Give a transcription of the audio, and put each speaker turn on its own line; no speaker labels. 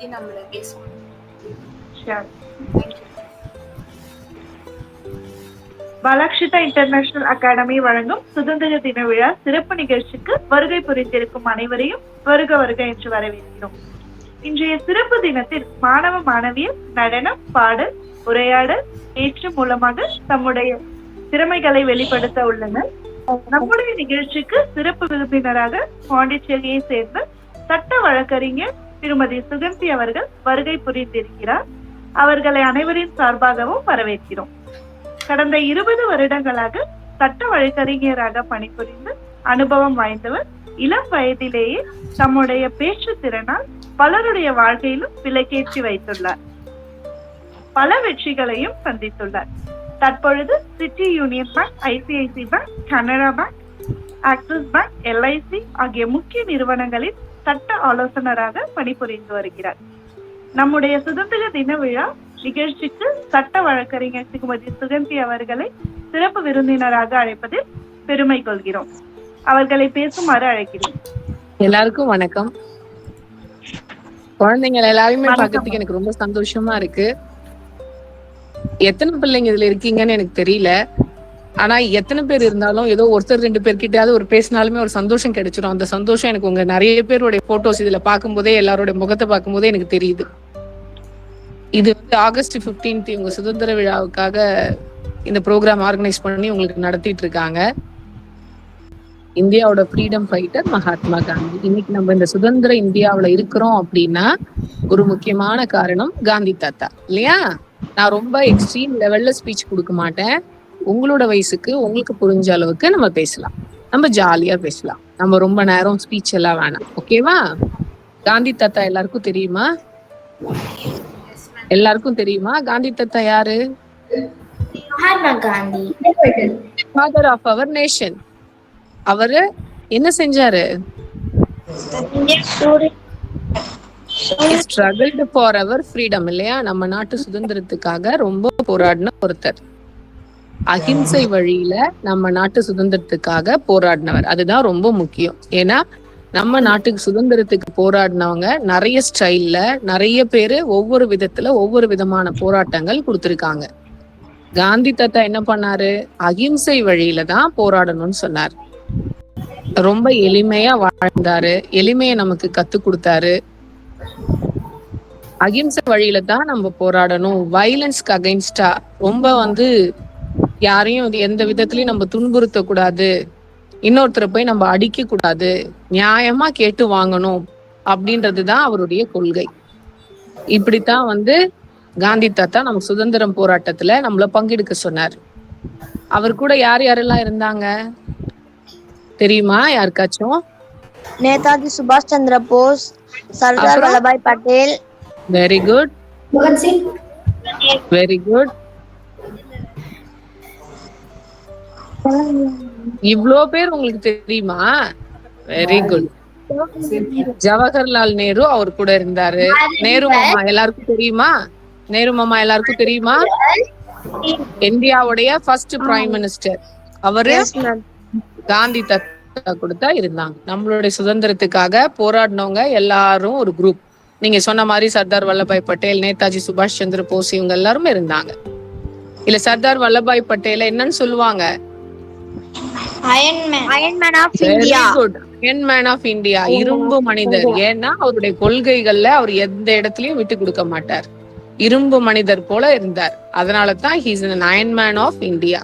பத்தி நம்ம பேசுவோம்.
பாலாக்ஷிதா இன்டர்நேஷனல் அகாடமி வழங்கும் சுதந்திர தின விழா சிறப்பு நிகழ்ச்சிக்கு வருகை புரிந்திருக்கும் அனைவரையும் வருக வருக என்று வரவேற்கிறோம். இன்றைய சிறப்பு தினத்தில் மாணவ மாணவியர் நடனம், பாடல், உரையாடல், பேச்சு மூலமாக தம்முடைய திறமைகளை வெளிப்படுத்த உள்ளனர். நம்முடைய நிகழ்ச்சிக்கு சிறப்பு விருந்தினராக பாண்டிச்சேரியை சேர்ந்த சட்ட வழக்கறிஞர் திருமதி சுகந்தி அவர்கள் வருகை புரிந்திருக்கிறார். அவர்களை அனைவரின் சார்பாகவும் வரவேற்கிறோம். கடந்த 20 வருடங்களாக சட்ட வழக்கறிஞராக பணிபுரிந்து அனுபவம் வாய்ந்தவர். இளம் வயதிலேயே தம்முடைய பேச்சு திறனால் பலருடைய வாழ்க்கையிலும் விலக்கேற்றி வைத்துள்ளார். பல வெற்றிகளையும் சந்தித்துள்ளார். தற்பொழுது City Union Bank, ICICI Bank, Canara Bank, Axis Bank, LIC ஆகிய முக்கிய நிறுவனங்களில் சட்ட ஆலோசகராக பணிபுரிந்து வருகிறார். நம்முடைய சுதந்திர தின விழா நிகழ்ச்சிக்கு சட்ட வழக்கறிஞர் திருமதி சுகந்தி அவர்களை சிறப்பு விருந்தினராக அழைப்பதில் பெருமை கொள்கிறோம். அவர்களை பேசுமாறு அழைக்கிறேன்.
எல்லாருக்கும் வணக்கம். குழந்தைங்க எல்லாருமே பார்க்கறதுக்கு எனக்கு ரொம்ப சந்தோஷமா இருக்கு. எத்தனை பிள்ளைங்க இதுல இருக்கீங்கன்னு எனக்கு தெரியல. ஆனா எத்தனை பேர் இருந்தாலும் ஏதோ ஒருத்தர் 2 பேர்கிட்டயாவது ஒரு பேசினாலுமே ஒரு சந்தோஷம் கிடைச்சிடும். அந்த சந்தோஷம் எனக்கு உங்க நிறைய பேருடைய போட்டோஸ் இதுல பார்க்கும் போதே, எல்லாரோட முகத்தை பார்க்கும் போதே எனக்கு தெரியுது. இது ஆகஸ்ட் 15 இவங்க சுதந்திர விழாவுக்காக இந்த ப்ரோக்ராம் ஆர்கனைஸ் பண்ணி உங்களுக்கு நடத்திட்டு இருக்காங்க. இந்தியாவோட ஃப்ரீடம் ஃபைட்டர் மகாத்மா காந்தி. இன்னைக்கு நம்ம இந்த சுதந்திர இந்தியாவுல இருக்கிறோம் அப்படின்னா ஒரு முக்கியமான காரணம் காந்தி தாத்தா, இல்லையா? நான் ரொம்ப எக்ஸ்ட்ரீம் லெவல்ல ஸ்பீச் கொடுக்க மாட்டேன். உங்களோட வயசுக்கு உங்களுக்கு புரிஞ்ச அளவுக்கு நம்ம பேசலாம். நம்ம ஜாலியா பேசலாம். நம்ம ரொம்ப நேரம் ஸ்பீச் எல்லாம் வேணாம். ஓகேவா? காந்தி தாத்தா எல்லாருக்கும் தெரியுமா? எல்லாருக்கும் தெரியுமா காந்தி தாத்தா யாரு?
Mahatma Gandhi,
father of our nation. அவரு என்ன செஞ்சாரு? struggled for our freedom, இல்லையா? நம்ம நாட்டு சுதந்திரத்துக்காக ரொம்ப போராடின ஒருத்தர். அஹிம்சை வழியில நம்ம நாட்டு சுதந்திரத்துக்காக போராடினவர். அதுதான் ரொம்ப முக்கியம். ஏன்னா நம்ம நாட்டுக்கு சுதந்திரத்துக்கு போராடினவங்க நிறைய ஸ்டைல்ல, நிறைய பேரு ஒவ்வொரு விதத்துல ஒவ்வொரு விதமான போராட்டங்கள் கொடுத்திருக்காங்க. காந்தி தாத்தா என்ன பண்ணாரு? அஹிம்சை வழியில தான் போராடணும்னு சொன்னார். ரொம்ப எளிமையா வாழ்ந்தாரு. எளிமையை நமக்கு கத்து கொடுத்தாரு. அஹிம்சை வழியில தான் நம்ம போராடணும். வயலன்ஸ்க்கு அகைன்ஸ்டா ரொம்ப யாரையும் எந்த விதத்திலயும் நம்ம துன்புறுத்த கூடாது. இன்னொருத்தரை போய் நம்ம அடிக்க கூடாது. நியாயமா கேட்டு வாங்கணும் அப்படின்றதுதான் அவருடைய கொள்கை. இப்படித்தான் காந்தி தாத்தா நம்ம சுதந்திரம் போராட்டத்துல நம்மள பங்கெடுக்க சொன்னார். அவர் கூட யார் யாரெல்லாம் இருந்தாங்க தெரியுமா யாருக்காச்சும்?
நேதாஜி சுபாஷ் Chandra Bose, Sardar Vallabhbhai Patel.
Very good, very good. இவ்ளோ பேர் உங்களுக்கு தெரியுமா? Very good. ஜவஹர்லால் நேரு அவர் கூட இருந்தாரு. நேரு மாமா எல்லாருக்கும் தெரியுமா? நேரு மாமா எல்லாருக்கும் தெரியுமா? இந்தியாவுடைய ஃபர்ஸ்ட் பிரைம் மினிஸ்டர் அவரு. காந்தி தாத்தா கொடுத்தா இருந்தாங்க. நம்மளுடைய சுதந்திரத்துக்காக போராடினவங்க எல்லாரும் ஒரு குரூப். நீங்க சொன்ன மாதிரி சர்தார் வல்லபாய் பட்டேல், நேதாஜி சுபாஷ் சந்திர போஸ் இவங்க எல்லாருமே இருந்தாங்க. இல்ல சர்தார் வல்லபாய் பட்டேல என்னன்னு சொல்லுவாங்க?
அயன் மேன்
ஆஃப் இந்தியா, இரும்பு மனிதர். ஏன்னா அவருடைய கொள்கைகள்ல அவர் எந்த இடத்துலயும் விட்டு கொடுக்க மாட்டார். இரும்பு மனிதர் போல இருந்தார். அதனாலதான் he's an iron man of India.